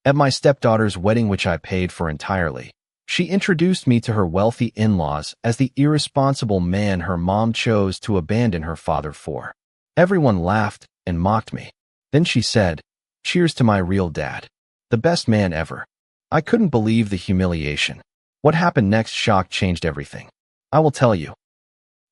At my stepdaughter's wedding, which I paid for entirely, she introduced me to her wealthy in-laws as the irresponsible man her mom chose to abandon her father for. Everyone laughed and mocked me. Then she said, "Cheers to my real dad. The best man ever." I couldn't believe the humiliation. What happened next changed everything. I will tell you.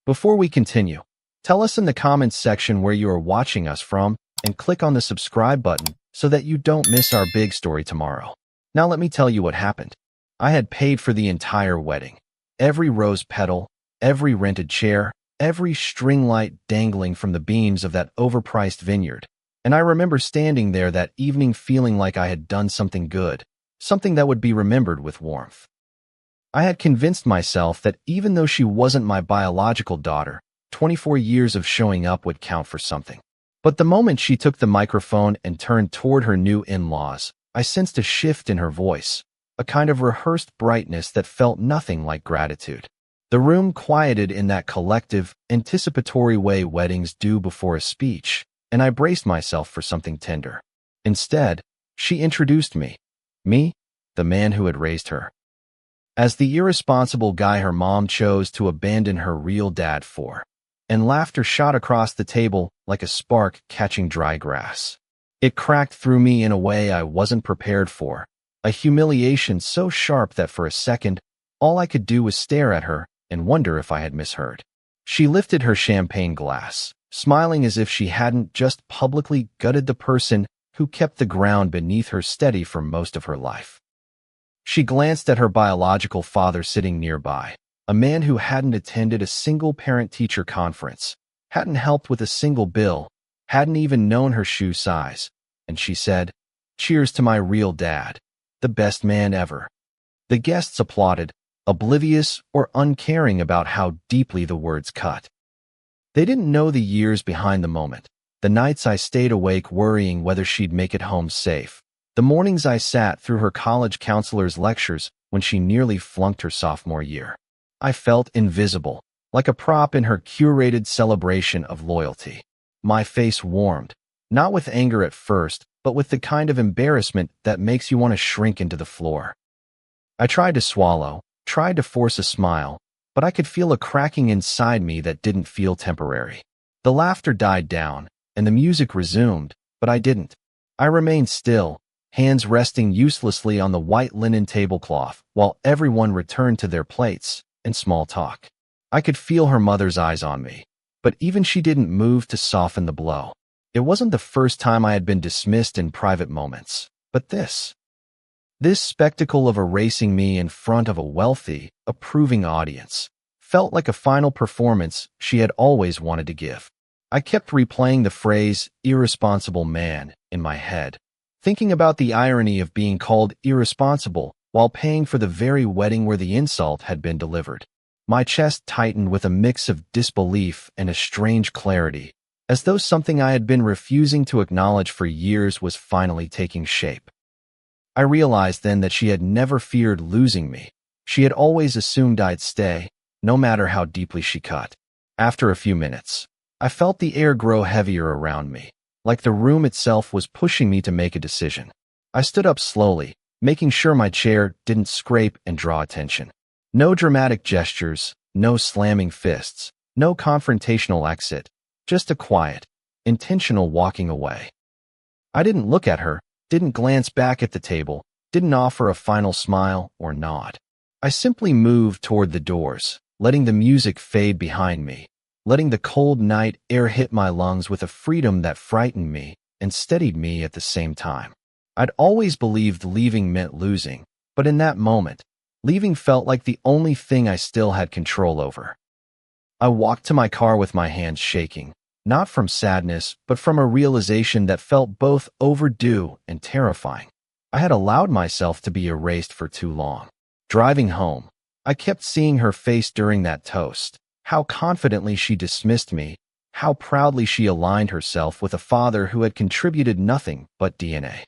Before we continue, tell us in the comments section where you are watching us from and click on the subscribe button so that you don't miss our big story tomorrow. Now let me tell you what happened. I had paid for the entire wedding. Every rose petal, every rented chair, every string light dangling from the beams of that overpriced vineyard. And I remember standing there that evening feeling like I had done something good, something that would be remembered with warmth. I had convinced myself that even though she wasn't my biological daughter, 24 years of showing up would count for something. But the moment she took the microphone and turned toward her new in-laws, I sensed a shift in her voice, a kind of rehearsed brightness that felt nothing like gratitude. The room quieted in that collective, anticipatory way weddings do before a speech, and I braced myself for something tender. Instead, she introduced me, the man who had raised her, as the irresponsible guy her mom chose to abandon her real dad for. And laughter shot across the table like a spark catching dry grass. It cracked through me in a way I wasn't prepared for, a humiliation so sharp that for a second, all I could do was stare at her and wonder if I had misheard. She lifted her champagne glass, smiling as if she hadn't just publicly gutted the person who kept the ground beneath her steady for most of her life. She glanced at her biological father sitting nearby, a man who hadn't attended a single parent-teacher conference, hadn't helped with a single bill, hadn't even known her shoe size, and she said, "Cheers to my real dad, the best man ever." The guests applauded, oblivious or uncaring about how deeply the words cut. They didn't know the years behind the moment, the nights I stayed awake worrying whether she'd make it home safe, the mornings I sat through her college counselor's lectures when she nearly flunked her sophomore year. I felt invisible, like a prop in her curated celebration of loyalty. My face warmed, not with anger at first, but with the kind of embarrassment that makes you want to shrink into the floor. I tried to swallow, tried to force a smile, but I could feel a cracking inside me that didn't feel temporary. The laughter died down, and the music resumed, but I didn't. I remained still, hands resting uselessly on the white linen tablecloth, while everyone returned to their plates and small talk. I could feel her mother's eyes on me, but even she didn't move to soften the blow. It wasn't the first time I had been dismissed in private moments, but this spectacle of erasing me in front of a wealthy, approving audience felt like a final performance she had always wanted to give. I kept replaying the phrase, "irresponsible man," in my head, thinking about the irony of being called irresponsible while paying for the very wedding where the insult had been delivered. My chest tightened with a mix of disbelief and a strange clarity, as though something I had been refusing to acknowledge for years was finally taking shape. I realized then that she had never feared losing me. She had always assumed I'd stay, no matter how deeply she cut. After a few minutes, I felt the air grow heavier around me, like the room itself was pushing me to make a decision. I stood up slowly, making sure my chair didn't scrape and draw attention. No dramatic gestures, no slamming fists, no confrontational exit, just a quiet, intentional walking away. I didn't look at her, didn't glance back at the table, didn't offer a final smile or nod. I simply moved toward the doors, letting the music fade behind me, letting the cold night air hit my lungs with a freedom that frightened me and steadied me at the same time. I'd always believed leaving meant losing, but in that moment, leaving felt like the only thing I still had control over. I walked to my car with my hands shaking, not from sadness, but from a realization that felt both overdue and terrifying. I had allowed myself to be erased for too long. Driving home, I kept seeing her face during that toast, how confidently she dismissed me, how proudly she aligned herself with a father who had contributed nothing but DNA.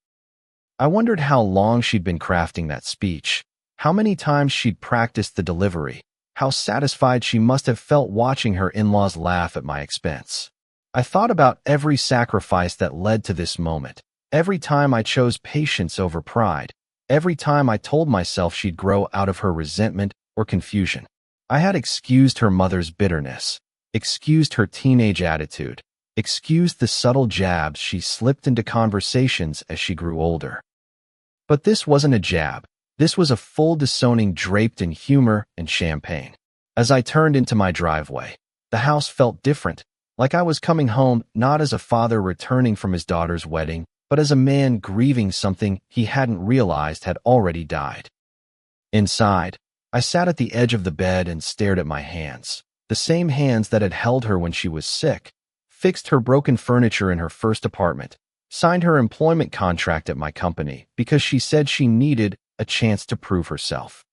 I wondered how long she'd been crafting that speech, how many times she'd practiced the delivery, how satisfied she must have felt watching her in-laws laugh at my expense. I thought about every sacrifice that led to this moment, Every time I chose patience over pride. Every time I told myself she'd grow out of her resentment or confusion. I had excused her mother's bitterness, excused her teenage attitude, excused the subtle jabs she slipped into conversations as she grew older. But this wasn't a jab. This was a full disowning draped in humor and champagne. As I turned into my driveway, the house felt different, like I was coming home not as a father returning from his daughter's wedding, but as a man grieving something he hadn't realized had already died. Inside, I sat at the edge of the bed and stared at my hands, the same hands that had held her when she was sick, fixed her broken furniture in her first apartment, signed her employment contract at my company because she said she needed a chance to prove herself.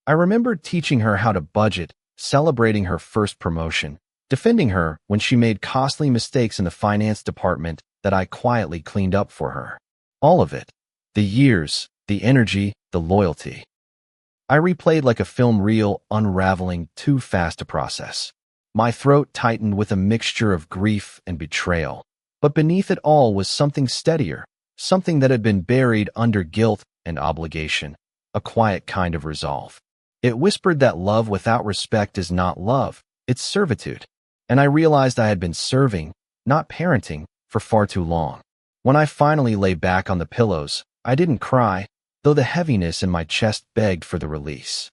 I remembered teaching her how to budget, celebrating her first promotion, defending her when she made costly mistakes in the finance department that I quietly cleaned up for her. All of it. The years, the energy, the loyalty. I replayed like a film reel, unraveling too fast to process. My throat tightened with a mixture of grief and betrayal. But beneath it all was something steadier, something that had been buried under guilt and obligation, a quiet kind of resolve. It whispered that love without respect is not love, it's servitude. And I realized I had been serving, not parenting, for far too long. When I finally lay back on the pillows, I didn't cry, though the heaviness in my chest begged for the release.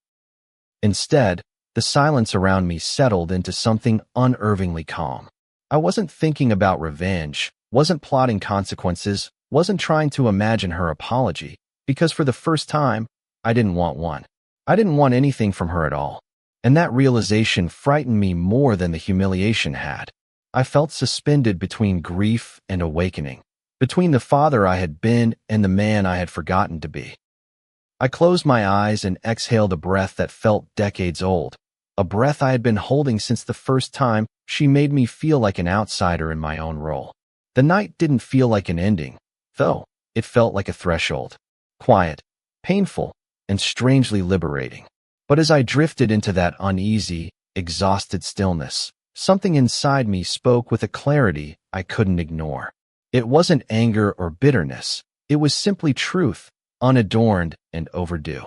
Instead, the silence around me settled into something unervingly calm. I wasn't thinking about revenge, wasn't plotting consequences, wasn't trying to imagine her apology, because for the first time, I didn't want one. I didn't want anything from her at all. And that realization frightened me more than the humiliation had. I felt suspended between grief and awakening, between the father I had been and the man I had forgotten to be. I closed my eyes and exhaled a breath that felt decades old, a breath I had been holding since the first time she made me feel like an outsider in my own role. The night didn't feel like an ending, though. It felt like a threshold, quiet, painful, and strangely liberating. But as I drifted into that uneasy, exhausted stillness, something inside me spoke with a clarity I couldn't ignore. It wasn't anger or bitterness. It was simply truth, unadorned and overdue.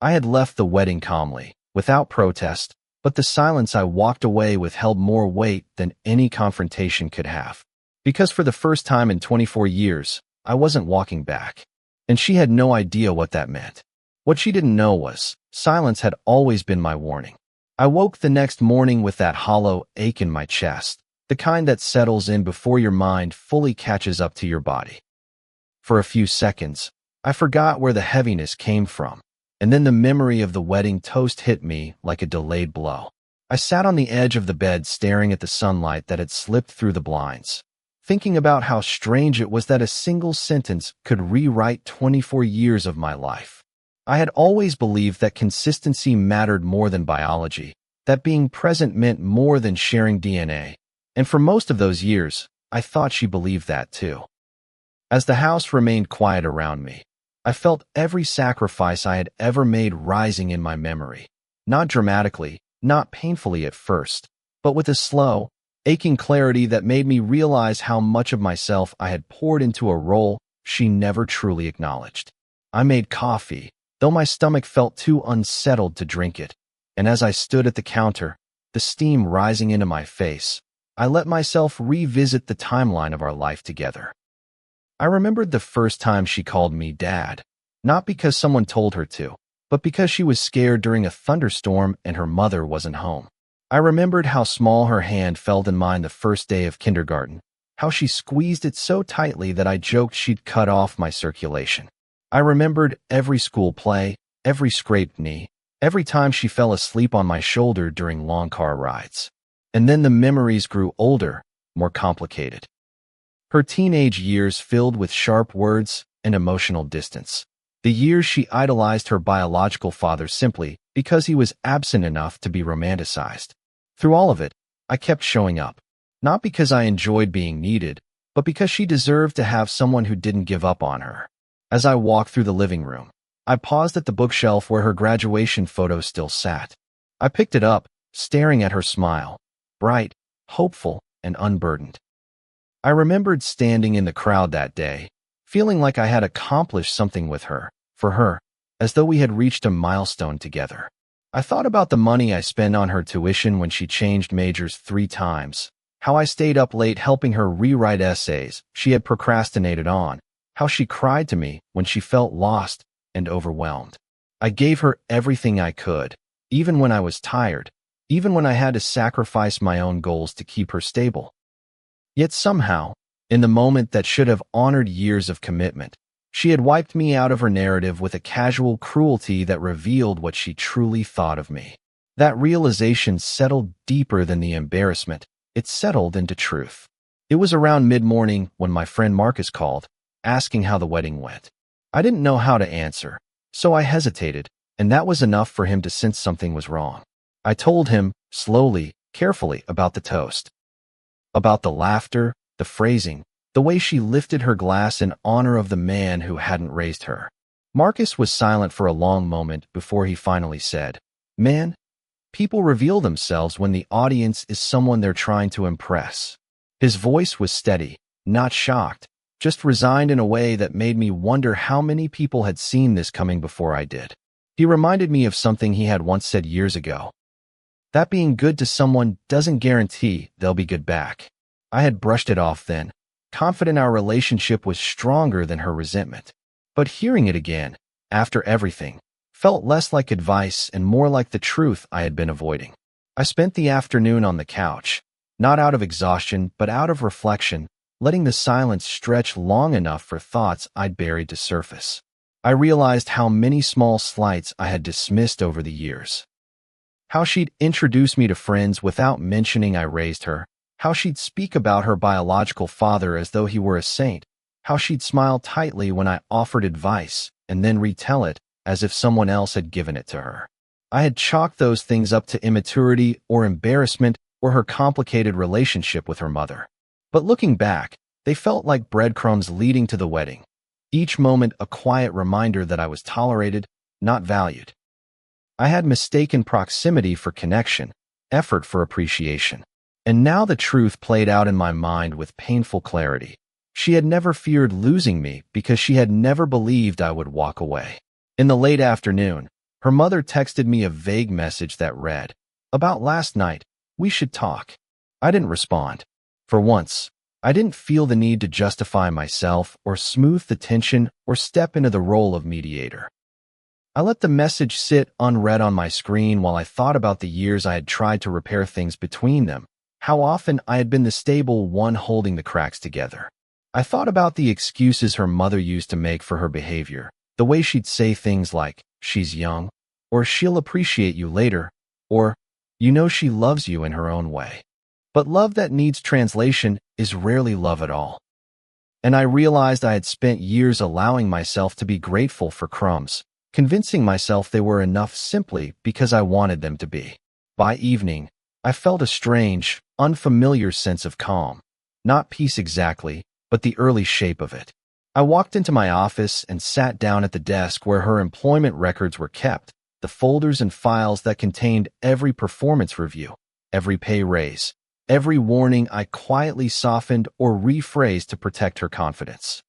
I had left the wedding calmly, without protest, but the silence I walked away with held more weight than any confrontation could have. Because for the first time in 24 years, I wasn't walking back. And she had no idea what that meant. What she didn't know was, silence had always been my warning. I woke the next morning with that hollow ache in my chest, the kind that settles in before your mind fully catches up to your body. For a few seconds, I forgot where the heaviness came from, and then the memory of the wedding toast hit me like a delayed blow. I sat on the edge of the bed staring at the sunlight that had slipped through the blinds, thinking about how strange it was that a single sentence could rewrite 24 years of my life. I had always believed that consistency mattered more than biology, that being present meant more than sharing DNA, and for most of those years, I thought she believed that too. As the house remained quiet around me, I felt every sacrifice I had ever made rising in my memory, not dramatically, not painfully at first, but with a slow, aching clarity that made me realize how much of myself I had poured into a role she never truly acknowledged. I made coffee, though my stomach felt too unsettled to drink it, and as I stood at the counter, the steam rising into my face, I let myself revisit the timeline of our life together. I remembered the first time she called me Dad, not because someone told her to, but because she was scared during a thunderstorm and her mother wasn't home. I remembered how small her hand felt in mine the first day of kindergarten, how she squeezed it so tightly that I joked she'd cut off my circulation. I remembered every school play, every scraped knee, every time she fell asleep on my shoulder during long car rides. And then the memories grew older, more complicated. Her teenage years filled with sharp words and emotional distance. The years she idolized her biological father simply because he was absent enough to be romanticized. Through all of it, I kept showing up, not because I enjoyed being needed, but because she deserved to have someone who didn't give up on her. As I walked through the living room, I paused at the bookshelf where her graduation photo still sat. I picked it up, staring at her smile, bright, hopeful, and unburdened. I remembered standing in the crowd that day, feeling like I had accomplished something with her, for her, as though we had reached a milestone together. I thought about the money I spent on her tuition when she changed majors 3 times, how I stayed up late helping her rewrite essays she had procrastinated on, how she cried to me when she felt lost and overwhelmed. I gave her everything I could, even when I was tired, even when I had to sacrifice my own goals to keep her stable. Yet somehow, in the moment that should have honored years of commitment, she had wiped me out of her narrative with a casual cruelty that revealed what she truly thought of me. That realization settled deeper than the embarrassment. It settled into truth. It was around mid-morning when my friend Marcus called, asking how the wedding went. I didn't know how to answer, so I hesitated, and that was enough for him to sense something was wrong. I told him, slowly, carefully, about the toast. About the laughter, the phrasing, the way she lifted her glass in honor of the man who hadn't raised her. Marcus was silent for a long moment before he finally said, "Man, people reveal themselves when the audience is someone they're trying to impress." His voice was steady, not shocked, just resigned in a way that made me wonder how many people had seen this coming before I did. He reminded me of something he had once said years ago. That being good to someone doesn't guarantee they'll be good back. I had brushed it off then, confident our relationship was stronger than her resentment. But hearing it again, after everything, felt less like advice and more like the truth I had been avoiding. I spent the afternoon on the couch, not out of exhaustion but out of reflection, letting the silence stretch long enough for thoughts I'd buried to surface. I realized how many small slights I had dismissed over the years. How she'd introduce me to friends without mentioning I raised her, how she'd speak about her biological father as though he were a saint, how she'd smile tightly when I offered advice and then retell it as if someone else had given it to her. I had chalked those things up to immaturity or embarrassment or her complicated relationship with her mother. But looking back, they felt like breadcrumbs leading to the wedding, each moment a quiet reminder that I was tolerated, not valued. I had mistaken proximity for connection, effort for appreciation. And now the truth played out in my mind with painful clarity. She had never feared losing me because she had never believed I would walk away. In the late afternoon, her mother texted me a vague message that read, "About last night, we should talk." I didn't respond. For once, I didn't feel the need to justify myself or smooth the tension or step into the role of mediator. I let the message sit unread on my screen while I thought about the years I had tried to repair things between them, how often I had been the stable one holding the cracks together. I thought about the excuses her mother used to make for her behavior, the way she'd say things like, "She's young," or "She'll appreciate you later," or, "You know she loves you in her own way." But love that needs translation is rarely love at all. And I realized I had spent years allowing myself to be grateful for crumbs, convincing myself they were enough simply because I wanted them to be. By evening, I felt a strange, unfamiliar sense of calm. Not peace exactly, but the early shape of it. I walked into my office and sat down at the desk where her employment records were kept, the folders and files that contained every performance review, every pay raise, every warning I quietly softened or rephrased to protect her confidence.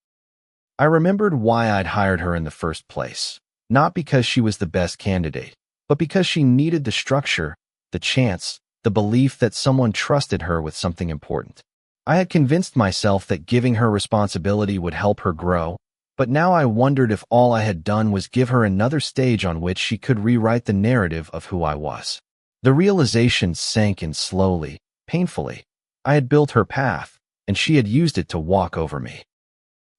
I remembered why I'd hired her in the first place. Not because she was the best candidate, but because she needed the structure, the chance, the belief that someone trusted her with something important. I had convinced myself that giving her responsibility would help her grow, but now I wondered if all I had done was give her another stage on which she could rewrite the narrative of who I was. The realization sank in slowly, painfully. I had built her path, and she had used it to walk over me.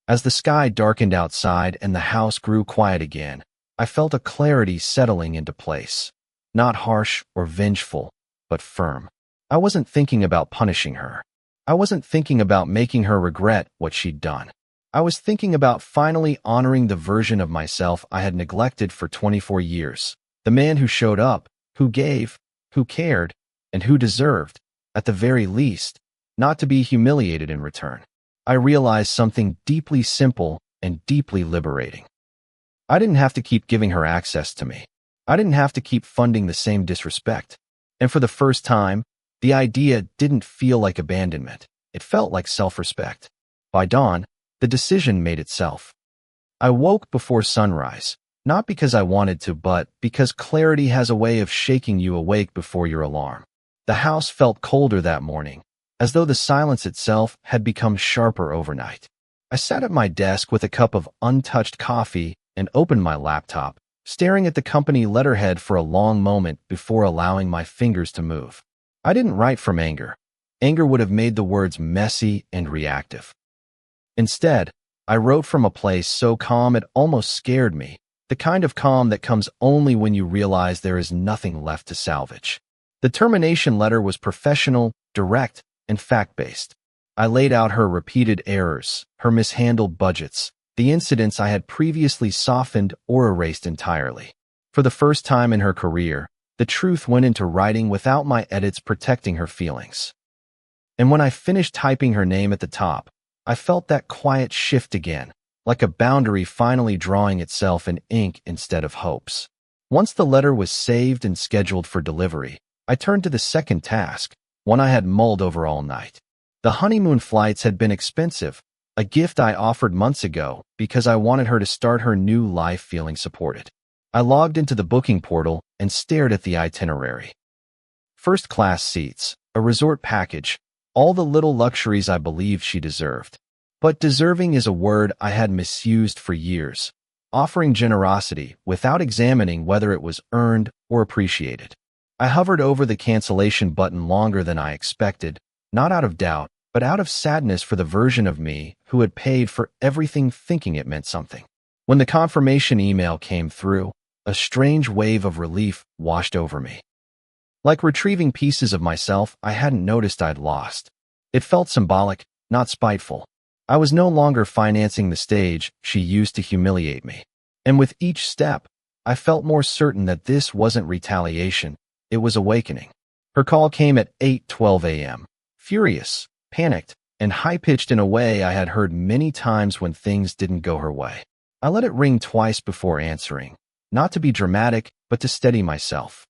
As the sky darkened outside and the house grew quiet again, I felt a clarity settling into place. Not harsh or vengeful, but firm. I wasn't thinking about punishing her. I wasn't thinking about making her regret what she'd done. I was thinking about finally honoring the version of myself I had neglected for 24 years. The man who showed up, who gave, who cared, and who deserved, at the very least, not to be humiliated in return. I realized something deeply simple and deeply liberating. I didn't have to keep giving her access to me. I didn't have to keep funding the same disrespect. And for the first time, the idea didn't feel like abandonment. It felt like self-respect. By dawn, The decision made itself. I woke before sunrise, not because I wanted to, but because clarity has a way of shaking you awake before your alarm. The house felt colder that morning, as though the silence itself had become sharper overnight. I sat at my desk with a cup of untouched coffee and opened my laptop, staring at the company letterhead for a long moment before allowing my fingers to move. I didn't write from anger. Anger would have made the words messy and reactive. Instead, I wrote from a place so calm it almost scared me, the kind of calm that comes only when you realize there is nothing left to salvage. The termination letter was professional, direct, and fact-based. I laid out her repeated errors, her mishandled budgets, the incidents I had previously softened or erased entirely. For the first time in her career, the truth went into writing without my edits protecting her feelings. And when I finished typing her name at the top, I felt that quiet shift again, like a boundary finally drawing itself in ink instead of hopes. Once the letter was saved and scheduled for delivery, I turned to the second task, one I had mulled over all night. The honeymoon flights had been expensive, a gift I offered months ago because I wanted her to start her new life feeling supported. I logged into the booking portal and stared at the itinerary. First-class seats, a resort package, all the little luxuries I believed she deserved. But deserving is a word I had misused for years, offering generosity without examining whether it was earned or appreciated. I hovered over the cancellation button longer than I expected, not out of doubt, but out of sadness for the version of me who had paid for everything thinking it meant something. When the confirmation email came through, a strange wave of relief washed over me. Like retrieving pieces of myself I hadn't noticed I'd lost. It felt symbolic, not spiteful. I was no longer financing the stage she used to humiliate me. And with each step, I felt more certain that this wasn't retaliation, it was awakening. Her call came at 8:12 a.m., furious, panicked, and high-pitched in a way I had heard many times when things didn't go her way. I let it ring twice before answering, not to be dramatic, but to steady myself.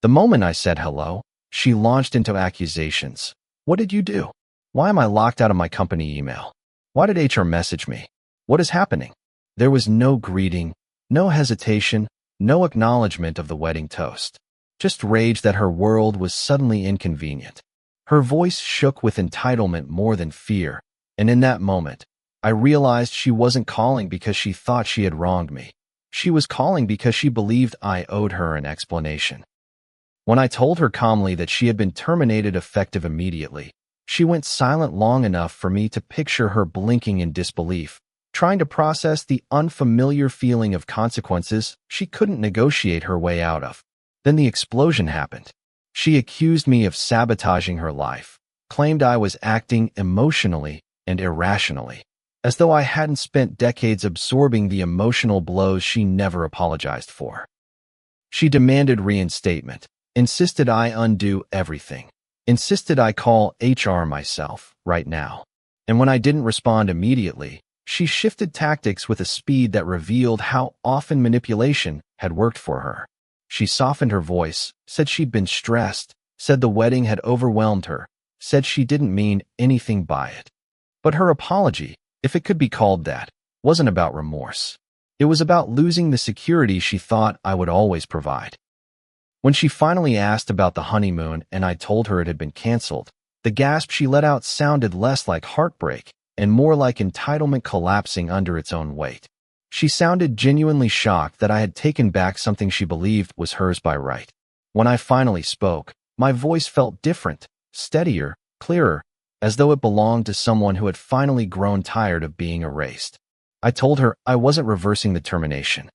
The moment I said hello, she launched into accusations. What did you do? Why am I locked out of my company email? Why did HR message me? What is happening? There was no greeting, no hesitation, no acknowledgement of the wedding toast. Just rage that her world was suddenly inconvenient. Her voice shook with entitlement more than fear, and in that moment, I realized she wasn't calling because she thought she had wronged me. She was calling because she believed I owed her an explanation. When I told her calmly that she had been terminated effective immediately, she went silent long enough for me to picture her blinking in disbelief, trying to process the unfamiliar feeling of consequences she couldn't negotiate her way out of. Then the explosion happened. She accused me of sabotaging her life, claimed I was acting emotionally and irrationally, as though I hadn't spent decades absorbing the emotional blows she never apologized for. She demanded reinstatement, insisted I undo everything, insisted I call HR myself right now. And when I didn't respond immediately, she shifted tactics with a speed that revealed how often manipulation had worked for her. She softened her voice, said she'd been stressed, said the wedding had overwhelmed her, said she didn't mean anything by it. But her apology, if it could be called that, wasn't about remorse. It was about losing the security she thought I would always provide. When she finally asked about the honeymoon and I told her it had been canceled, the gasp she let out sounded less like heartbreak and more like entitlement collapsing under its own weight. She sounded genuinely shocked that I had taken back something she believed was hers by right. When I finally spoke, my voice felt different, steadier, clearer, as though it belonged to someone who had finally grown tired of being erased. I told her I wasn't reversing the termination.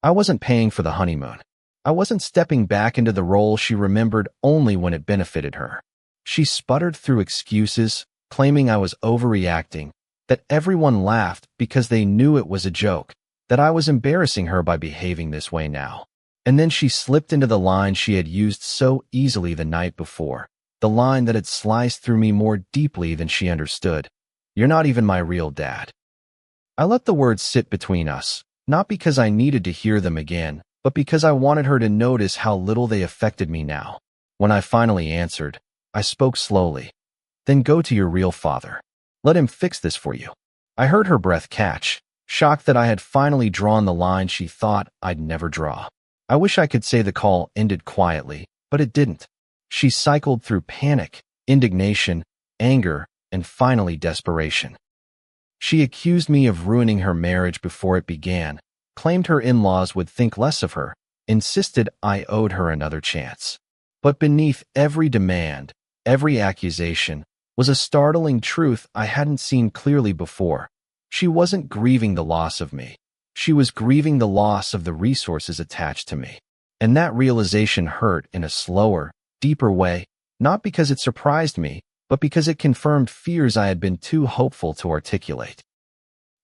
I wasn't paying for the honeymoon. I wasn't stepping back into the role she remembered only when it benefited her. She sputtered through excuses, claiming I was overreacting, that everyone laughed because they knew it was a joke, that I was embarrassing her by behaving this way now. And then she slipped into the line she had used so easily the night before, the line that had sliced through me more deeply than she understood. You're not even my real dad. I let the words sit between us, not because I needed to hear them again, but because I wanted her to notice how little they affected me now. When I finally answered, I spoke slowly. Then go to your real father. Let him fix this for you. I heard her breath catch, shocked that I had finally drawn the line she thought I'd never draw. I wish I could say the call ended quietly, but it didn't. She cycled through panic, indignation, anger, and finally desperation. She accused me of ruining her marriage before it began, claimed her in-laws would think less of her, insisted I owed her another chance. But beneath every demand, every accusation, was a startling truth I hadn't seen clearly before. She wasn't grieving the loss of me. She was grieving the loss of the resources attached to me. And that realization hurt in a slower, deeper way, not because it surprised me, but because it confirmed fears I had been too hopeful to articulate.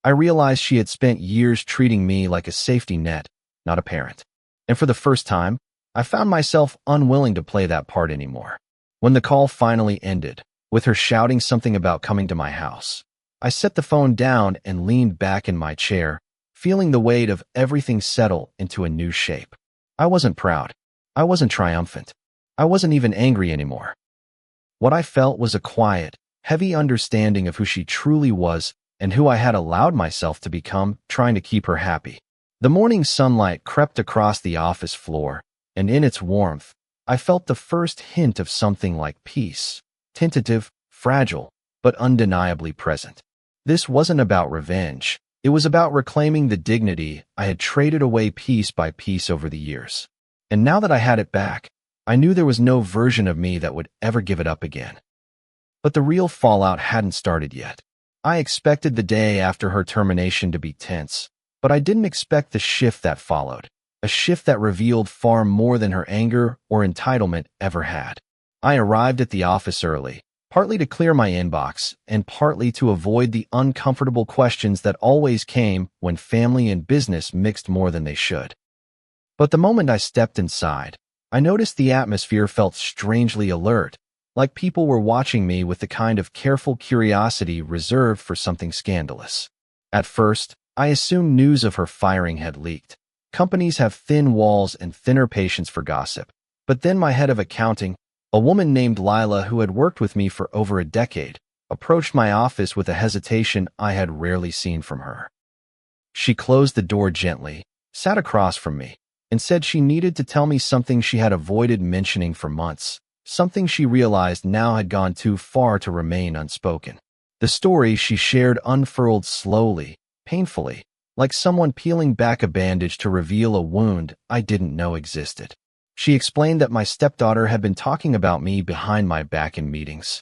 I realized she had spent years treating me like a safety net, not a parent. And for the first time, I found myself unwilling to play that part anymore. When the call finally ended, with her shouting something about coming to my house, I set the phone down and leaned back in my chair, feeling the weight of everything settle into a new shape. I wasn't proud. I wasn't triumphant. I wasn't even angry anymore. What I felt was a quiet, heavy understanding of who she truly was and who I had allowed myself to become, trying to keep her happy. The morning sunlight crept across the office floor, and in its warmth, I felt the first hint of something like peace, tentative, fragile, but undeniably present. This wasn't about revenge. It was about reclaiming the dignity I had traded away piece by piece over the years. And now that I had it back, I knew there was no version of me that would ever give it up again. But the real fallout hadn't started yet. I expected the day after her termination to be tense, but I didn't expect the shift that followed, a shift that revealed far more than her anger or entitlement ever had. I arrived at the office early, partly to clear my inbox and partly to avoid the uncomfortable questions that always came when family and business mixed more than they should. But the moment I stepped inside, I noticed the atmosphere felt strangely alert, like people were watching me with the kind of careful curiosity reserved for something scandalous. At first, I assumed news of her firing had leaked. Companies have thin walls and thinner patience for gossip. But then my head of accounting, a woman named Lila who had worked with me for over a decade, approached my office with a hesitation I had rarely seen from her. She closed the door gently, sat across from me, and said she needed to tell me something she had avoided mentioning for months, something she realized now had gone too far to remain unspoken. The story she shared unfurled slowly, painfully, like someone peeling back a bandage to reveal a wound I didn't know existed. She explained that my stepdaughter had been talking about me behind my back in meetings.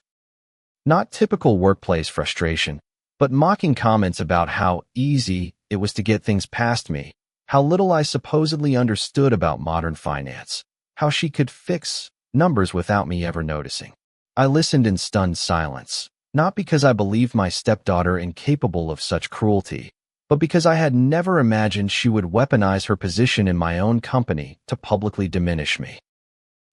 Not typical workplace frustration, but mocking comments about how easy it was to get things past me, how little I supposedly understood about modern finance, how she could fix numbers without me ever noticing. I listened in stunned silence, not because I believed my stepdaughter incapable of such cruelty, but because I had never imagined she would weaponize her position in my own company to publicly diminish me.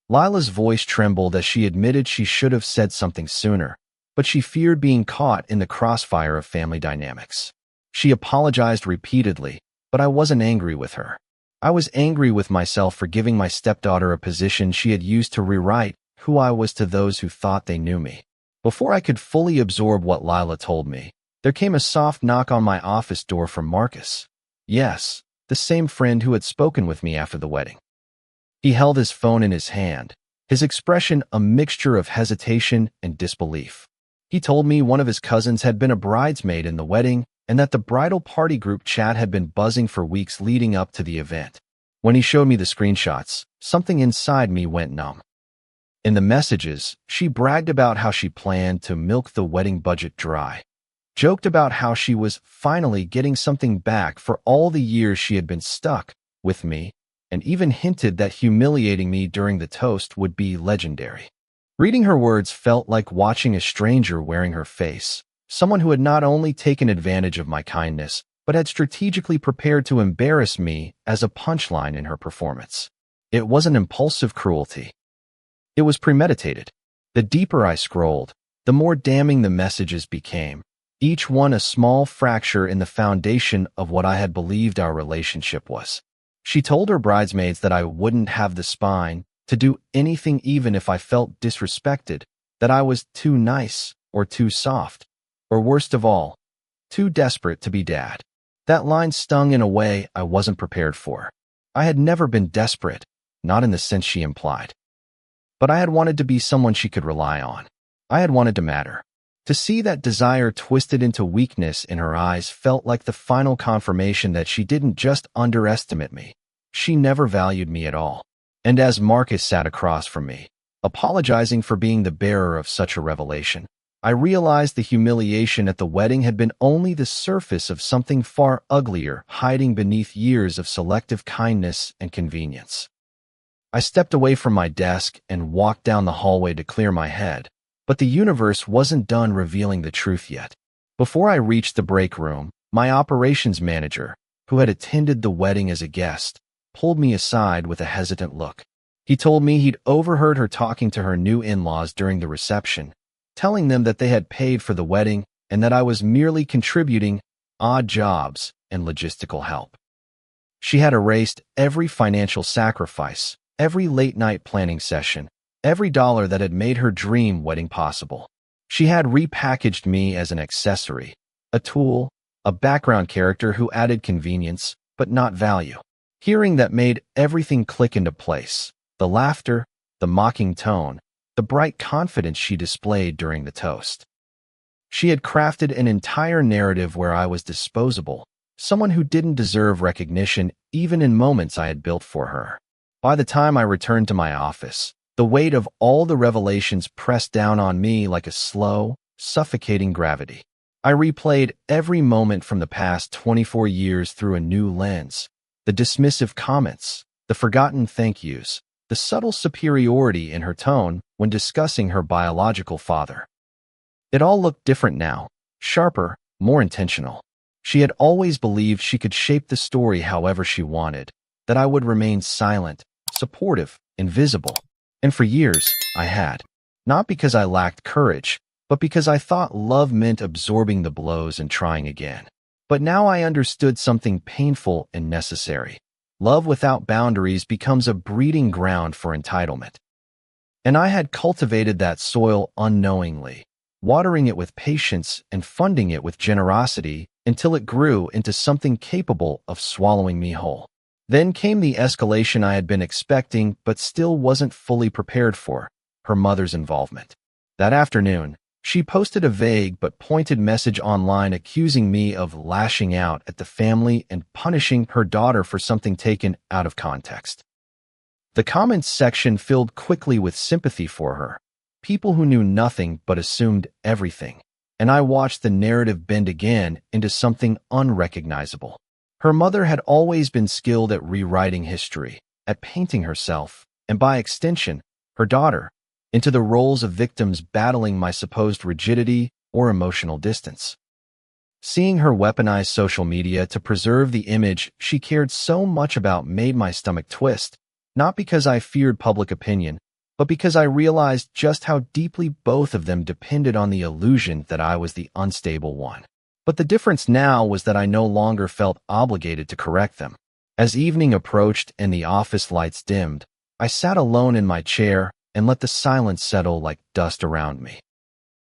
Lila's voice trembled as she admitted she should have said something sooner, but she feared being caught in the crossfire of family dynamics. She apologized repeatedly, but I wasn't angry with her. I was angry with myself for giving my stepdaughter a position she had used to rewrite who I was to those who thought they knew me. Before I could fully absorb what Lila told me, there came a soft knock on my office door from Marcus. Yes, the same friend who had spoken with me after the wedding. He held his phone in his hand, his expression a mixture of hesitation and disbelief. He told me one of his cousins had been a bridesmaid in the wedding and that the bridal party group chat had been buzzing for weeks leading up to the event. When he showed me the screenshots, something inside me went numb. In the messages, she bragged about how she planned to milk the wedding budget dry, joked about how she was finally getting something back for all the years she had been stuck with me, and even hinted that humiliating me during the toast would be legendary. Reading her words felt like watching a stranger wearing her face, someone who had not only taken advantage of my kindness, but had strategically prepared to embarrass me as a punchline in her performance. It wasn't impulsive cruelty. It was premeditated. The deeper I scrolled, the more damning the messages became, each one a small fracture in the foundation of what I had believed our relationship was. She told her bridesmaids that I wouldn't have the spine to do anything even if I felt disrespected, that I was too nice or too soft, or worst of all, too desperate to be dad. That line stung in a way I wasn't prepared for. I had never been desperate, not in the sense she implied. But I had wanted to be someone she could rely on. I had wanted to matter. To see that desire twisted into weakness in her eyes felt like the final confirmation that she didn't just underestimate me. She never valued me at all. And as Marcus sat across from me, apologizing for being the bearer of such a revelation, I realized the humiliation at the wedding had been only the surface of something far uglier hiding beneath years of selective kindness and convenience. I stepped away from my desk and walked down the hallway to clear my head, but the universe wasn't done revealing the truth yet. Before I reached the break room, my operations manager, who had attended the wedding as a guest, pulled me aside with a hesitant look. He told me he'd overheard her talking to her new in-laws during the reception, telling them that they had paid for the wedding and that I was merely contributing odd jobs and logistical help. She had erased every financial sacrifice, every late-night planning session, every dollar that had made her dream wedding possible. She had repackaged me as an accessory, a tool, a background character who added convenience, but not value. Hearing that made everything click into place. The laughter, the mocking tone, the bright confidence she displayed during the toast. She had crafted an entire narrative where I was disposable, someone who didn't deserve recognition even in moments I had built for her. By the time I returned to my office, the weight of all the revelations pressed down on me like a slow, suffocating gravity. I replayed every moment from the past 24 years through a new lens. The dismissive comments, the forgotten thank yous, the subtle superiority in her tone when discussing her biological father. It all looked different now, sharper, more intentional. She had always believed she could shape the story however she wanted, that I would remain silent, supportive, invisible. And for years, I had. Not because I lacked courage, but because I thought love meant absorbing the blows and trying again. But now I understood something painful and necessary. Love without boundaries becomes a breeding ground for entitlement. And I had cultivated that soil unknowingly, watering it with patience and funding it with generosity until it grew into something capable of swallowing me whole. Then came the escalation I had been expecting but still wasn't fully prepared for, her mother's involvement. That afternoon, she posted a vague but pointed message online accusing me of lashing out at the family and punishing her daughter for something taken out of context. The comments section filled quickly with sympathy for her, people who knew nothing but assumed everything, and I watched the narrative bend again into something unrecognizable. Her mother had always been skilled at rewriting history, at painting herself, and by extension, her daughter, into the roles of victims battling my supposed rigidity or emotional distance. Seeing her weaponize social media to preserve the image she cared so much about made my stomach twist, not because I feared public opinion, but because I realized just how deeply both of them depended on the illusion that I was the unstable one. But the difference now was that I no longer felt obligated to correct them. As evening approached and the office lights dimmed, I sat alone in my chair and let the silence settle like dust around me.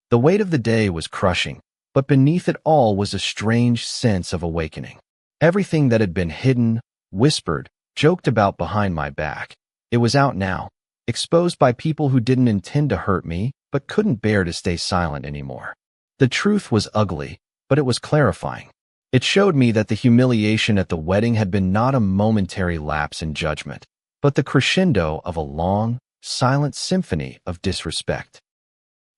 The weight of the day was crushing, but beneath it all was a strange sense of awakening. Everything that had been hidden, whispered, joked about behind my back, it was out now, exposed by people who didn't intend to hurt me but couldn't bear to stay silent anymore. The truth was ugly, but it was clarifying. It showed me that the humiliation at the wedding had been not a momentary lapse in judgment, but the crescendo of a long, silent symphony of disrespect.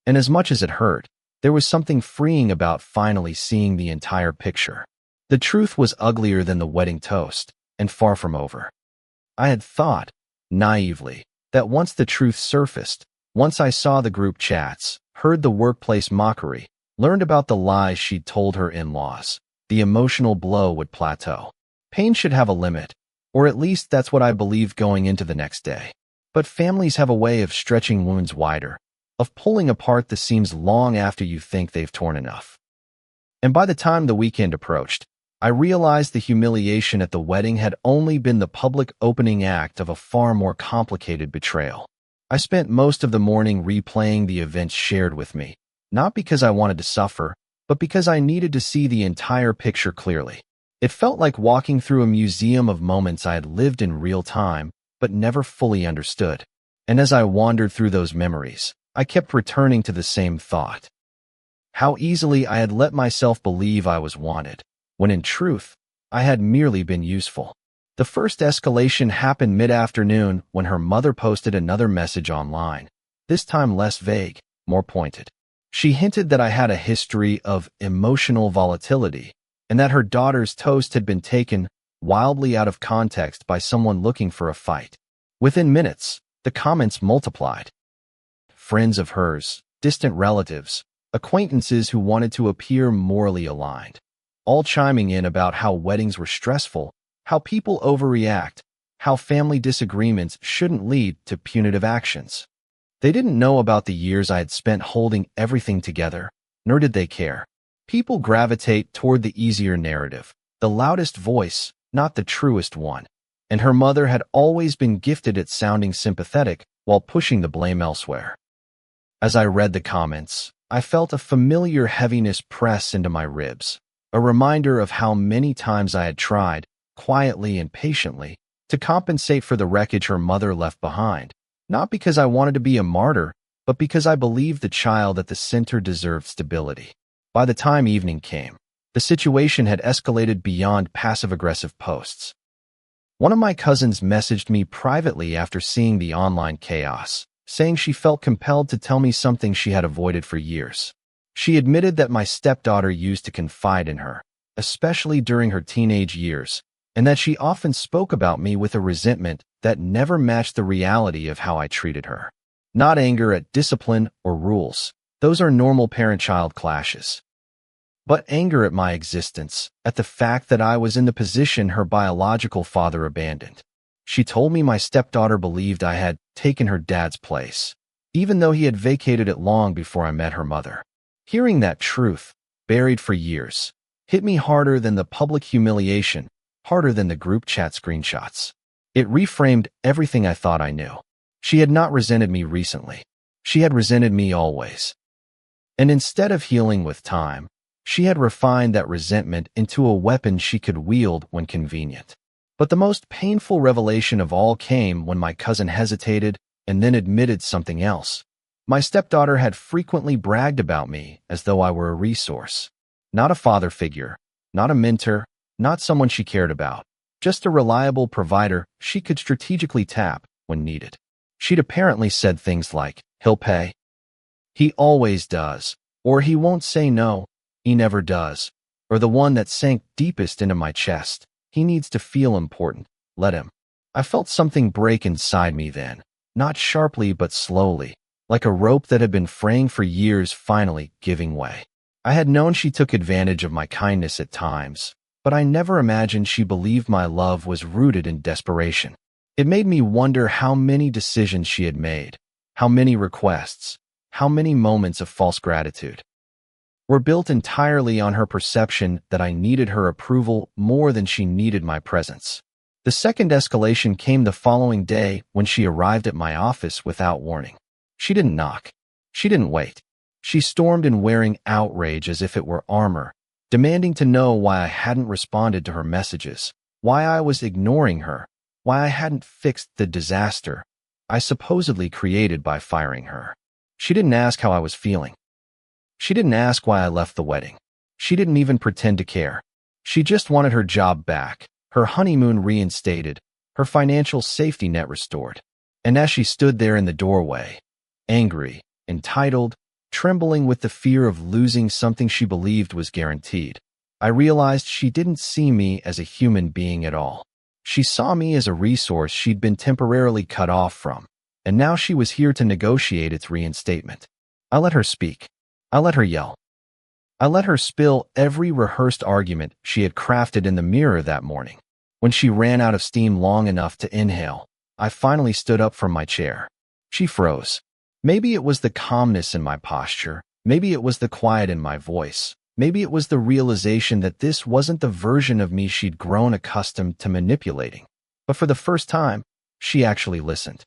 And as much as it hurt, there was something freeing about finally seeing the entire picture. The truth was uglier than the wedding toast, and far from over. I had thought, naively, that once the truth surfaced, once I saw the group chats, heard the workplace mockery, learned about the lies she'd told her in-laws, the emotional blow would plateau. Pain should have a limit, or at least that's what I believed going into the next day. But families have a way of stretching wounds wider, of pulling apart the seams long after you think they've torn enough. And by the time the weekend approached, I realized the humiliation at the wedding had only been the public opening act of a far more complicated betrayal. I spent most of the morning replaying the events shared with me, not because I wanted to suffer, but because I needed to see the entire picture clearly. It felt like walking through a museum of moments I had lived in real time, but never fully understood. And as I wandered through those memories, I kept returning to the same thought. How easily I had let myself believe I was wanted, when in truth, I had merely been useful. The first escalation happened mid-afternoon when her mother posted another message online, this time less vague, more pointed. She hinted that I had a history of emotional volatility and that her daughter's toast had been taken wildly out of context by someone looking for a fight. Within minutes, the comments multiplied. Friends of hers, distant relatives, acquaintances who wanted to appear morally aligned, all chiming in about how weddings were stressful, how people overreact, how family disagreements shouldn't lead to punitive actions. They didn't know about the years I had spent holding everything together, nor did they care. People gravitate toward the easier narrative, the loudest voice, not the truest one. And her mother had always been gifted at sounding sympathetic while pushing the blame elsewhere. As I read the comments, I felt a familiar heaviness press into my ribs, a reminder of how many times I had tried, quietly and patiently, to compensate for the wreckage her mother left behind, not because I wanted to be a martyr, but because I believed the child at the center deserved stability. By the time evening came, the situation had escalated beyond passive-aggressive posts. One of my cousins messaged me privately after seeing the online chaos, saying she felt compelled to tell me something she had avoided for years. She admitted that my stepdaughter used to confide in her, especially during her teenage years, and that she often spoke about me with a resentment that never matched the reality of how I treated her. Not anger at discipline or rules. Those are normal parent-child clashes. But anger at my existence, at the fact that I was in the position her biological father abandoned. She told me my stepdaughter believed I had taken her dad's place, even though he had vacated it long before I met her mother. Hearing that truth, buried for years, hit me harder than the public humiliation, harder than the group chat screenshots. It reframed everything I thought I knew. She had not resented me recently. She had resented me always. And instead of healing with time, she had refined that resentment into a weapon she could wield when convenient. But the most painful revelation of all came when my cousin hesitated and then admitted something else. My stepdaughter had frequently bragged about me as though I were a resource. Not a father figure, not a mentor, not someone she cared about, just a reliable provider she could strategically tap when needed. She'd apparently said things like, "He'll pay. He always does," or "He won't say no. He never does," or the one that sank deepest into my chest, "He needs to feel important. Let him." I felt something break inside me then, not sharply but slowly, like a rope that had been fraying for years finally giving way. I had known she took advantage of my kindness at times, but I never imagined she believed my love was rooted in desperation. It made me wonder how many decisions she had made, how many requests, how many moments of false gratitude were built entirely on her perception that I needed her approval more than she needed my presence. The second escalation came the following day when she arrived at my office without warning. She didn't knock. She didn't wait. She stormed in wearing outrage as if it were armor, demanding to know why I hadn't responded to her messages, why I was ignoring her, why I hadn't fixed the disaster I supposedly created by firing her. She didn't ask how I was feeling. She didn't ask why I left the wedding. She didn't even pretend to care. She just wanted her job back, her honeymoon reinstated, her financial safety net restored. And as she stood there in the doorway, angry, entitled, trembling with the fear of losing something she believed was guaranteed, I realized she didn't see me as a human being at all. She saw me as a resource she'd been temporarily cut off from, and now she was here to negotiate its reinstatement. I let her speak. I let her yell. I let her spill every rehearsed argument she had crafted in the mirror that morning. When she ran out of steam long enough to inhale, I finally stood up from my chair. She froze. Maybe it was the calmness in my posture. Maybe it was the quiet in my voice. Maybe it was the realization that this wasn't the version of me she'd grown accustomed to manipulating. But for the first time, she actually listened.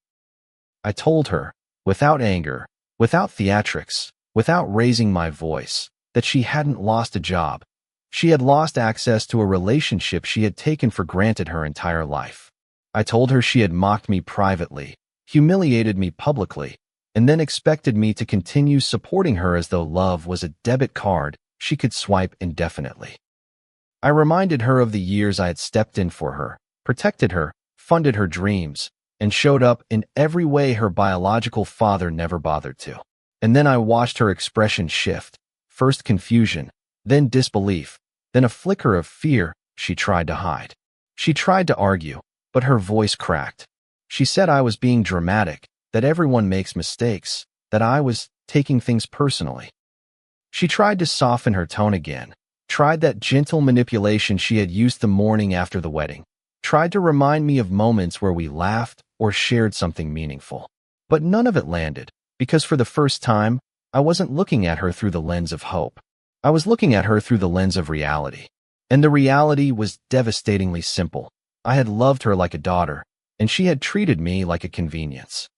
I told her, without anger, without theatrics, without raising my voice, that she hadn't lost a job. She had lost access to a relationship she had taken for granted her entire life. I told her she had mocked me privately, humiliated me publicly, and then expected me to continue supporting her as though love was a debit card she could swipe indefinitely. I reminded her of the years I had stepped in for her, protected her, funded her dreams, and showed up in every way her biological father never bothered to. And then I watched her expression shift, first confusion, then disbelief, then a flicker of fear she tried to hide. She tried to argue, but her voice cracked. She said I was being dramatic, that everyone makes mistakes, that I was taking things personally. She tried to soften her tone again, tried that gentle manipulation she had used the morning after the wedding, tried to remind me of moments where we laughed or shared something meaningful. But none of it landed, because for the first time, I wasn't looking at her through the lens of hope. I was looking at her through the lens of reality. And the reality was devastatingly simple. I had loved her like a daughter, and she had treated me like a convenience.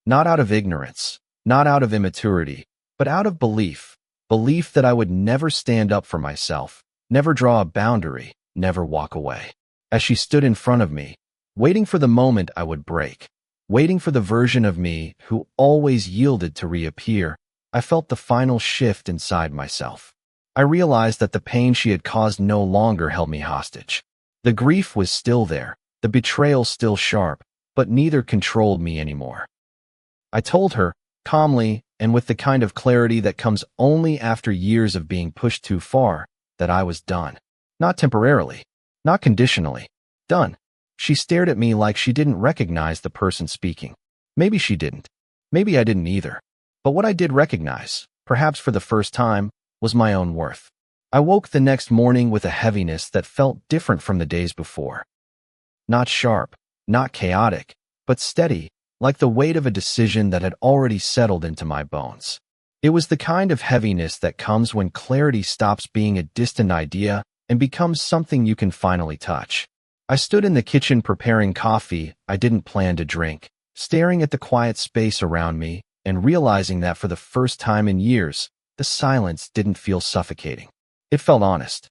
Not out of ignorance, not out of immaturity, but out of belief. Belief that I would never stand up for myself, never draw a boundary, never walk away. As she stood in front of me, waiting for the moment I would break, waiting for the version of me who always yielded to reappear, I felt the final shift inside myself. I realized that the pain she had caused no longer held me hostage. The grief was still there, the betrayal still sharp, but neither controlled me anymore. I told her, calmly and with the kind of clarity that comes only after years of being pushed too far, that I was done. Not temporarily, not conditionally, done. She stared at me like she didn't recognize the person speaking. Maybe she didn't. Maybe I didn't either. But what I did recognize, perhaps for the first time, was my own worth. I woke the next morning with a heaviness that felt different from the days before. Not sharp, not chaotic, but steady, like the weight of a decision that had already settled into my bones. It was the kind of heaviness that comes when clarity stops being a distant idea and becomes something you can finally touch. I stood in the kitchen preparing coffee I didn't plan to drink, staring at the quiet space around me and realizing that for the first time in years, the silence didn't feel suffocating. It felt honest.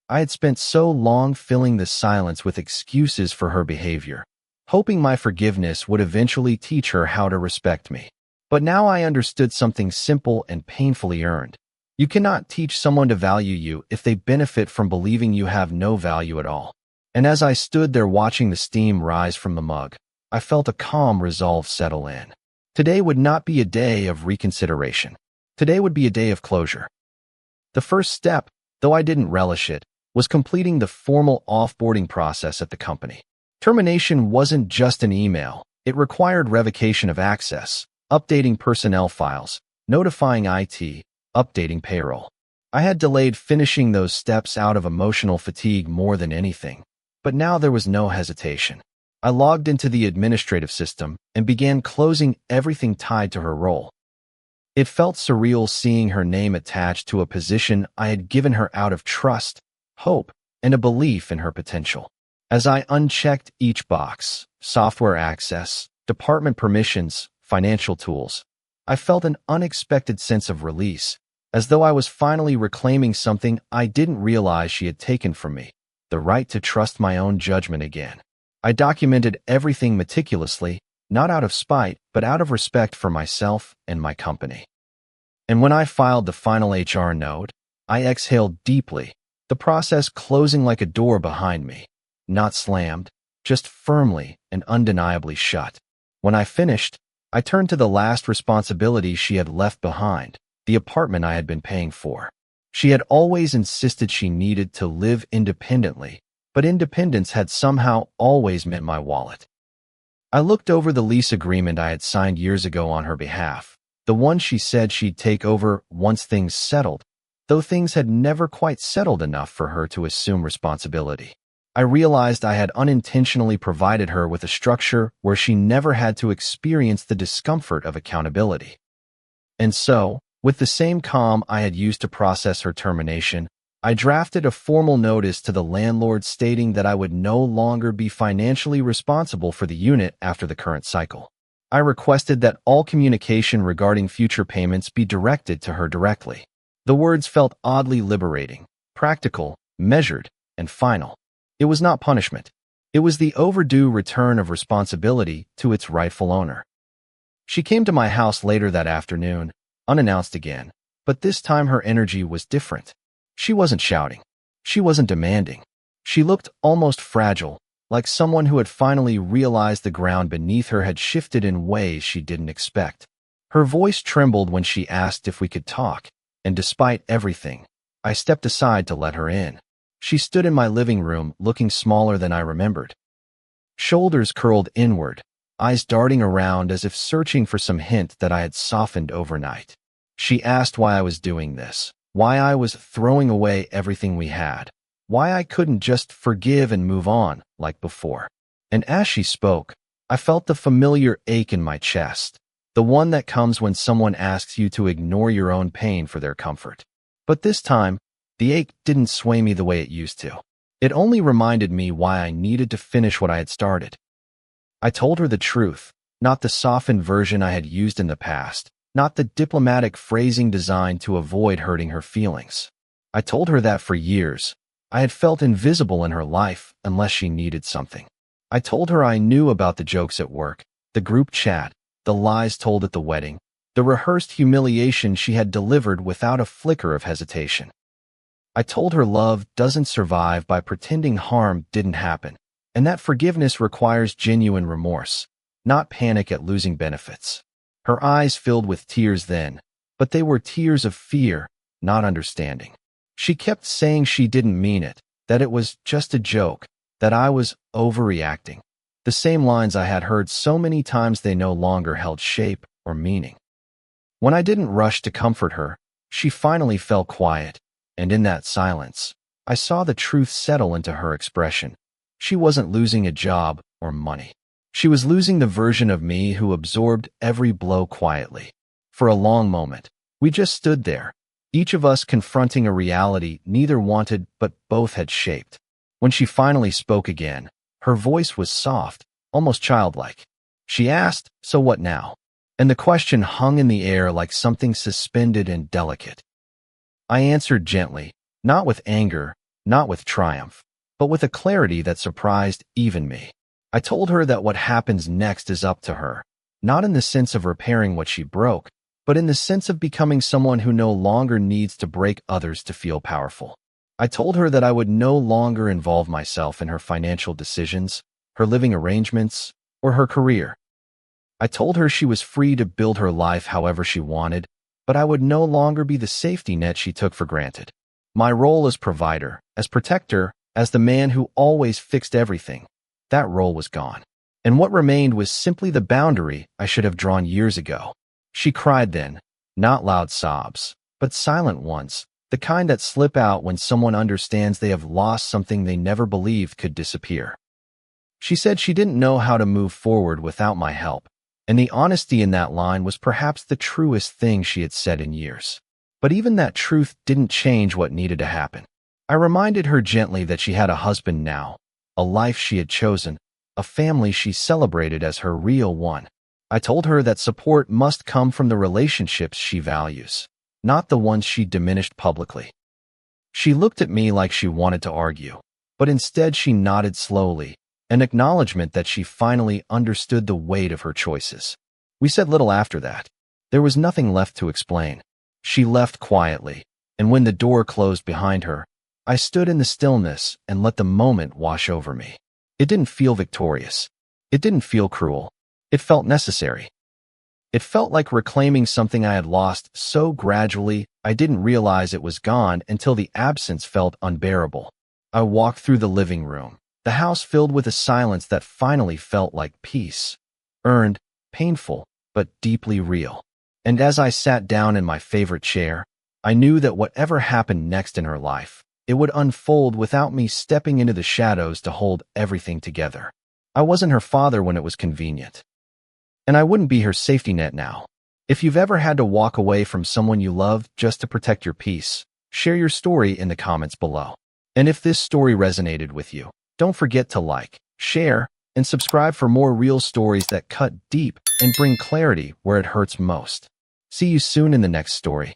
I had spent so long filling the silence with excuses for her behavior, hoping my forgiveness would eventually teach her how to respect me. But now I understood something simple and painfully earned. You cannot teach someone to value you if they benefit from believing you have no value at all. And as I stood there watching the steam rise from the mug, I felt a calm resolve settle in. Today would not be a day of reconsideration. Today would be a day of closure. The first step, though I didn't relish it, was completing the formal off-boarding process at the company. Termination wasn't just an email. It required revocation of access, updating personnel files, notifying IT, updating payroll. I had delayed finishing those steps out of emotional fatigue more than anything, but now there was no hesitation. I logged into the administrative system and began closing everything tied to her role. It felt surreal seeing her name attached to a position I had given her out of trust, hope, and a belief in her potential. As I unchecked each box, software access, department permissions, financial tools, I felt an unexpected sense of release, as though I was finally reclaiming something I didn't realize she had taken from me, the right to trust my own judgment again. I documented everything meticulously, not out of spite, but out of respect for myself and my company. And when I filed the final HR note, I exhaled deeply, the process closing like a door behind me, not slammed, just firmly and undeniably shut. When I finished, I turned to the last responsibility she had left behind, the apartment I had been paying for. She had always insisted she needed to live independently, but independence had somehow always meant my wallet. I looked over the lease agreement I had signed years ago on her behalf, the one she said she'd take over once things settled, though things had never quite settled enough for her to assume responsibility. I realized I had unintentionally provided her with a structure where she never had to experience the discomfort of accountability. And so, with the same calm I had used to process her termination, I drafted a formal notice to the landlord stating that I would no longer be financially responsible for the unit after the current cycle. I requested that all communication regarding future payments be directed to her directly. The words felt oddly liberating, practical, measured, and final. It was not punishment. It was the overdue return of responsibility to its rightful owner. She came to my house later that afternoon, unannounced again, but this time her energy was different. She wasn't shouting. She wasn't demanding. She looked almost fragile, like someone who had finally realized the ground beneath her had shifted in ways she didn't expect. Her voice trembled when she asked if we could talk, and despite everything, I stepped aside to let her in. She stood in my living room, looking smaller than I remembered. Shoulders curled inward, eyes darting around as if searching for some hint that I had softened overnight. She asked why I was doing this, why I was throwing away everything we had, why I couldn't just forgive and move on like before. And as she spoke, I felt the familiar ache in my chest, the one that comes when someone asks you to ignore your own pain for their comfort. But this time, the ache didn't sway me the way it used to. It only reminded me why I needed to finish what I had started. I told her the truth, not the softened version I had used in the past, not the diplomatic phrasing designed to avoid hurting her feelings. I told her that for years, I had felt invisible in her life unless she needed something. I told her I knew about the jokes at work, the group chat, the lies told at the wedding, the rehearsed humiliation she had delivered without a flicker of hesitation. I told her love doesn't survive by pretending harm didn't happen, and that forgiveness requires genuine remorse, not panic at losing benefits. Her eyes filled with tears then, but they were tears of fear, not understanding. She kept saying she didn't mean it, that it was just a joke, that I was overreacting. The same lines I had heard so many times they no longer held shape or meaning. When I didn't rush to comfort her, she finally fell quiet, and in that silence, I saw the truth settle into her expression. She wasn't losing a job or money. She was losing the version of me who absorbed every blow quietly. For a long moment, we just stood there, each of us confronting a reality neither wanted but both had shaped. When she finally spoke again, her voice was soft, almost childlike. She asked, "So what now?" And the question hung in the air like something suspended and delicate. I answered gently, not with anger, not with triumph, but with a clarity that surprised even me. I told her that what happens next is up to her, not in the sense of repairing what she broke, but in the sense of becoming someone who no longer needs to break others to feel powerful. I told her that I would no longer involve myself in her financial decisions, her living arrangements, or her career. I told her she was free to build her life however she wanted, but I would no longer be the safety net she took for granted. My role as provider, as protector, as the man who always fixed everything, that role was gone. And what remained was simply the boundary I should have drawn years ago. She cried then, not loud sobs, but silent ones, the kind that slip out when someone understands they have lost something they never believed could disappear. She said she didn't know how to move forward without my help, and the honesty in that line was perhaps the truest thing she had said in years. But even that truth didn't change what needed to happen. I reminded her gently that she had a husband now, a life she had chosen, a family she celebrated as her real one. I told her that support must come from the relationships she values, not the ones she diminished publicly. She looked at me like she wanted to argue, but instead she nodded slowly, an acknowledgement that she finally understood the weight of her choices. We said little after that. There was nothing left to explain. She left quietly, and when the door closed behind her, I stood in the stillness and let the moment wash over me. It didn't feel victorious. It didn't feel cruel. It felt necessary. It felt like reclaiming something I had lost so gradually I didn't realize it was gone until the absence felt unbearable. I walked through the living room, the house filled with a silence that finally felt like peace. Earned, painful, but deeply real. And as I sat down in my favorite chair, I knew that whatever happened next in her life, it would unfold without me stepping into the shadows to hold everything together. I wasn't her father when it was convenient. And I wouldn't be her safety net now. If you've ever had to walk away from someone you loved just to protect your peace, share your story in the comments below. And if this story resonated with you, don't forget to like, share, and subscribe for more real stories that cut deep and bring clarity where it hurts most. See you soon in the next story.